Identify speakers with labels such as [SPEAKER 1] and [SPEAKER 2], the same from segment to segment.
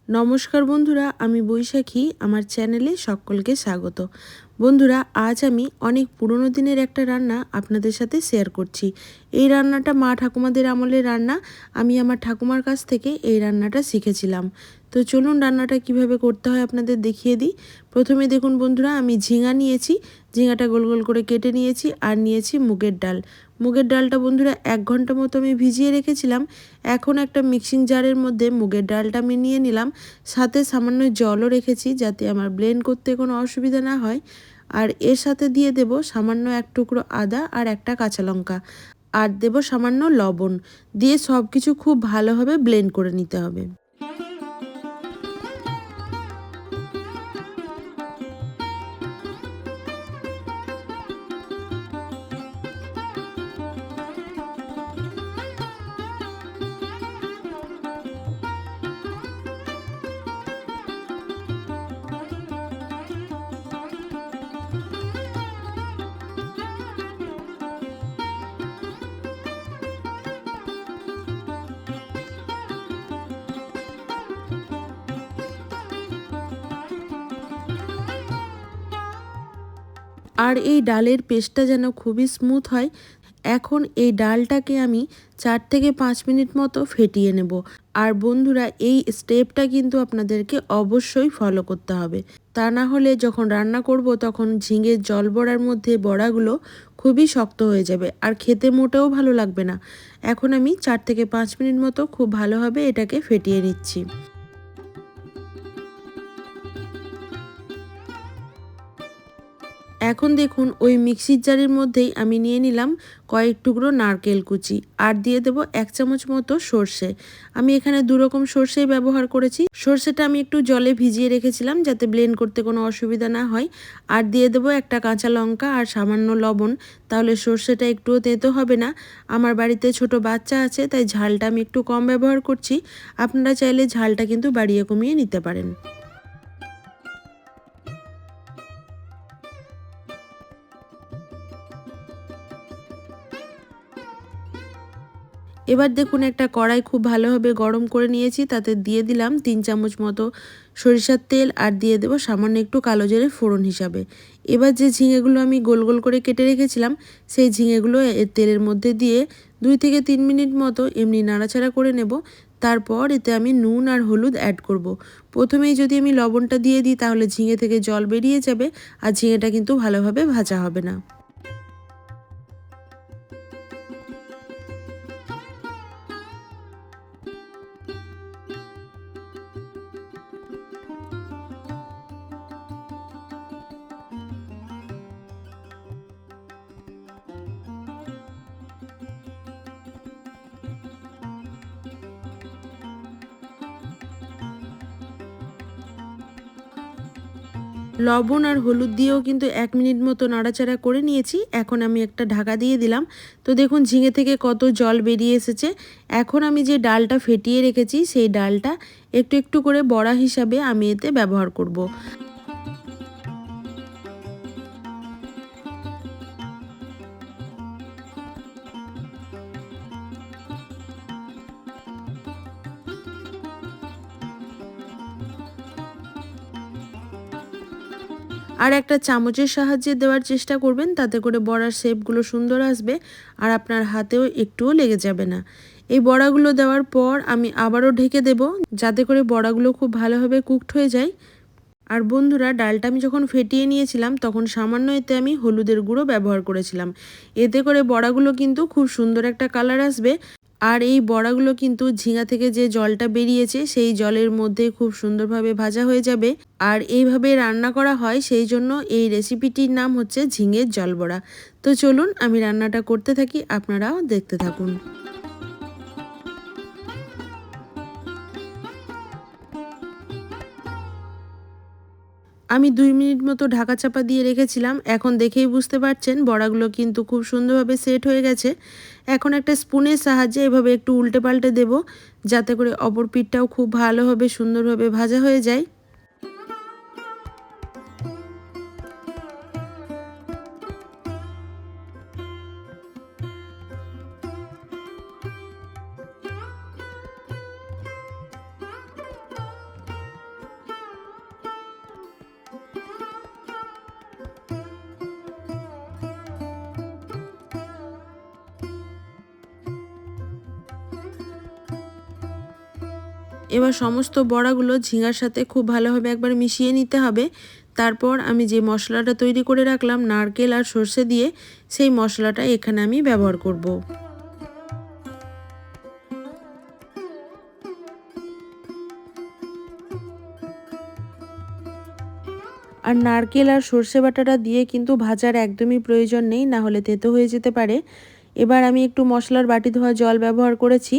[SPEAKER 1] নমস্কার বন্ধুরা, আমি বৈশাখী। আমার চ্যানেলে সকলকে স্বাগত। বন্ধুরা, আজ আমি অনেক পুরনো দিনের একটা রান্না আপনাদের সাথে শেয়ার করছি। এই রান্নাটা মা ঠাকুমাদের আমলের রান্না। আমি আমার ঠাকুমার কাছ থেকে এই রান্নাটা শিখেছিলাম। তো চলুন রান্নাটা কিভাবে করতে হয় আপনাদের দেখিয়ে দিই। প্রথমে দেখুন বন্ধুরা, আমি ঝিঙা নিয়েছি। ঝিঙাটা গোল গোল করে কেটে নিয়েছি। আর নিয়েছি মুগের ডাল। মুগের ডালটা বন্ধুরা 1 ঘন্টা মতো আমি ভিজিয়ে রেখেছিলাম। এখন একটা মিক্সিং জারের মধ্যে মুগের ডালটা আমি নিয়ে নিলাম। সাথে সামান্য জলও রেখেছি যাতে আমার ব্লেন্ড করতে কোনো অসুবিধা না হয়। আর এর সাথে দিয়ে দেব সামান্য 1 টুকরো আদা আর একটা কাঁচা লঙ্কা। আর দেব সামান্য লবণ। দিয়ে সব কিছু খুব ভালোভাবে ব্লেন্ড করে নিতে হবে। আর এই ডালের পেস্টটা যেন খুবই স্মুথ হয়। এখন এই ডালটাকে আমি 4 থেকে 5 মিনিট মতো ফেটিয়ে নেব। আর বন্ধুরা, এই স্টেপটা কিন্তু আপনাদেরকে অবশ্যই ফলো করতে হবে। তা না হলে যখন রান্না করব তখন ঝিঙের জল বড়ার মধ্যে বড়াগুলো খুবই শক্ত হয়ে যাবে আর খেতে মোটেও ভালো লাগবে না। এখন আমি 4 থেকে 5 মিনিট মতো খুব ভালোভাবে এটাকে ফেটিয়ে নিচ্ছি। এখন দেখুন ওই মিক্সির জারের মধ্যেই আমি নিয়ে নিলাম কয়েক টুকরো নারকেল কুচি। আর দিয়ে দেব 1 চামচ মতো সর্ষে। আমি এখানে 2 রকম সর্ষেই ব্যবহার করেছি। সর্ষেটা আমি একটু জলে ভিজিয়ে রেখেছিলাম যাতে ব্লেন্ড করতে কোনো অসুবিধা না হয়। আর দিয়ে দেব একটা কাঁচা লঙ্কা আর সামান্য লবণ। তাহলে সর্ষেটা একটুও তেতো হবে না। আমার বাড়িতে ছোট বাচ্চা আছে, তাই ঝালটা আমি একটু কম ব্যবহার করছি। আপনারা চাইলে ঝালটা কিন্তু বাড়িয়ে কমিয়ে নিতে পারেন। এবার দেখুন একটা কড়াই খুব ভালোভাবে গরম করে নিয়েছি। তাতে দিয়ে দিলাম 3 চামচ মতো সরিষার তেল আর দিয়ে দেবো সামান্য একটু কালো জিরে ফোড়ন হিসাবে। এবার যে ঝিঙেগুলো আমি গোল গোল করে কেটে রেখেছিলাম সেই ঝিঙেগুলো এর তেলের মধ্যে দিয়ে 2 থেকে 3 মিনিট মতো এমনি নাড়াচাড়া করে নেব। তারপর এতে আমি নুন আর হলুদ অ্যাড করব। প্রথমেই যদি আমি লবণটা দিয়ে দিই তাহলে ঝিঙে থেকে জল বেরিয়ে যাবে আর ঝিঙেটা কিন্তু ভালোভাবে ভাজা হবে না। লবণ আর হলুদ দিয়েও কিন্তু 1 মিনিট মতো নাড়াচাড়া করে নিয়েছি। এখন আমি একটা ঢাকা দিয়ে দিলাম। তো দেখুন ঝিঙে থেকে কত জল বেরিয়ে এসেছে। এখন আমি যে ডালটা ফেটিয়ে রেখেছি সেই ডালটা একটু একটু করে বড়া হিসাবে আমি এতে ব্যবহার করব। আর একটা চামচের সাহায্যে দেওয়ার চেষ্টা করবেন, তাতে করে বড়ার শেপগুলো সুন্দর আসবে আর আপনার হাতেও একটুও লেগে যাবে না। এই বড়াগুলো দেওয়ার পর আমি আবারও ঢেকে দেব যাতে করে বড়াগুলো খুব ভালোভাবে কুকড হয়ে যায়। আর বন্ধুরা, ডালটা আমি যখন ফেটিয়ে নিয়েছিলাম তখন সামান্য এতে আমি হলুদের গুঁড়ো ব্যবহার করেছিলাম। এতে করে বড়াগুলো কিন্তু খুব সুন্দর একটা কালার আসবে। আর এই বড়াগুলো কিন্তু ঝিঙা থেকে যে জলটা বেরিয়েছে সেই জলের মধ্যে খুব সুন্দরভাবে ভাজা হয়ে যাবে। আর এইভাবে রান্না করা হয়, সেই জন্য এই রেসিপিটির নাম হচ্ছে ঝিঙের জল বড়া। তো চলুন আমি রান্নাটা করতে থাকি, আপনারাও দেখতে থাকুন। আমি 2 মিনিট মতো ঢাকা চাপা দিয়ে রেখেছিলাম। এখন দেখেই বুঝতে পারছেন বড়াগুলো কিন্তু খুব সুন্দরভাবে সেট হয়ে গেছে। এখন একটা স্পুনের সাহায্যে এভাবে একটু উল্টে পাল্টে দেব যাতে করে অপর পিঠটাও খুব ভালোভাবে সুন্দরভাবে ভাজা হয়ে যায়। এবার সমস্ত বড়াগুলো ঝিঙার সাথে খুব ভালোভাবে একবার মিশিয়ে নিতে হবে। তারপর আমি যে মশলাটা তৈরি করে রাখলাম নারকেল আর সর্ষে দিয়ে, সেই মশলাটা এখানে আমি ব্যবহার করব। আর নারকেল আর সর্ষে বাটাটা দিয়ে কিন্তু ভাজার একদমই প্রয়োজন নেই, না হলে তেতো হয়ে যেতে পারে। এবার আমি একটু মশলার বাটি ধোয়া জল ব্যবহার করেছি।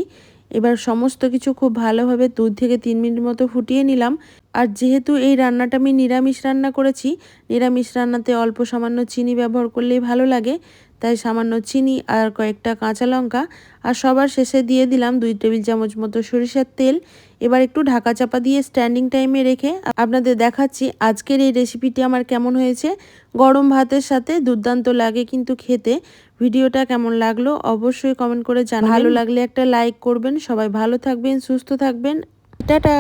[SPEAKER 1] এবার সমস্ত কিছু খুব ভালোভাবে 2 থেকে 3 মিনিট মতো ফুটিয়ে নিলাম। আর যেহেতু এই রান্নাটা আমি নিরামিষ রান্না করেছি, নিরামিষ রান্নাতে অল্প সামান্য চিনি ব্যবহার করলেই ভালো লাগে, তাই সামান্য চিনি আর কয়েকটা কাঁচা লঙ্কা আর সবার শেষে দিয়ে দিলাম 2 টেবিল চামচ মতো সরিষার তেল। এবার একটু ঢাকা চাপা দিয়ে স্ট্যান্ডিং টাইমে রেখে আপনাদের দেখাচ্ছি আজকের এই রেসিপিটি আমার কেমন হয়েছে। গরম ভাতের সাথে দুর্দান্ত লাগে কিন্তু খেতে। ভিডিওটা কেমন লাগলো অবশ্যই কমেন্ট করে জানাবেন। ভালো লাগলে একটা লাইক করবেন। সবাই ভালো থাকবেন, সুস্থ থাকবেন। টাটা।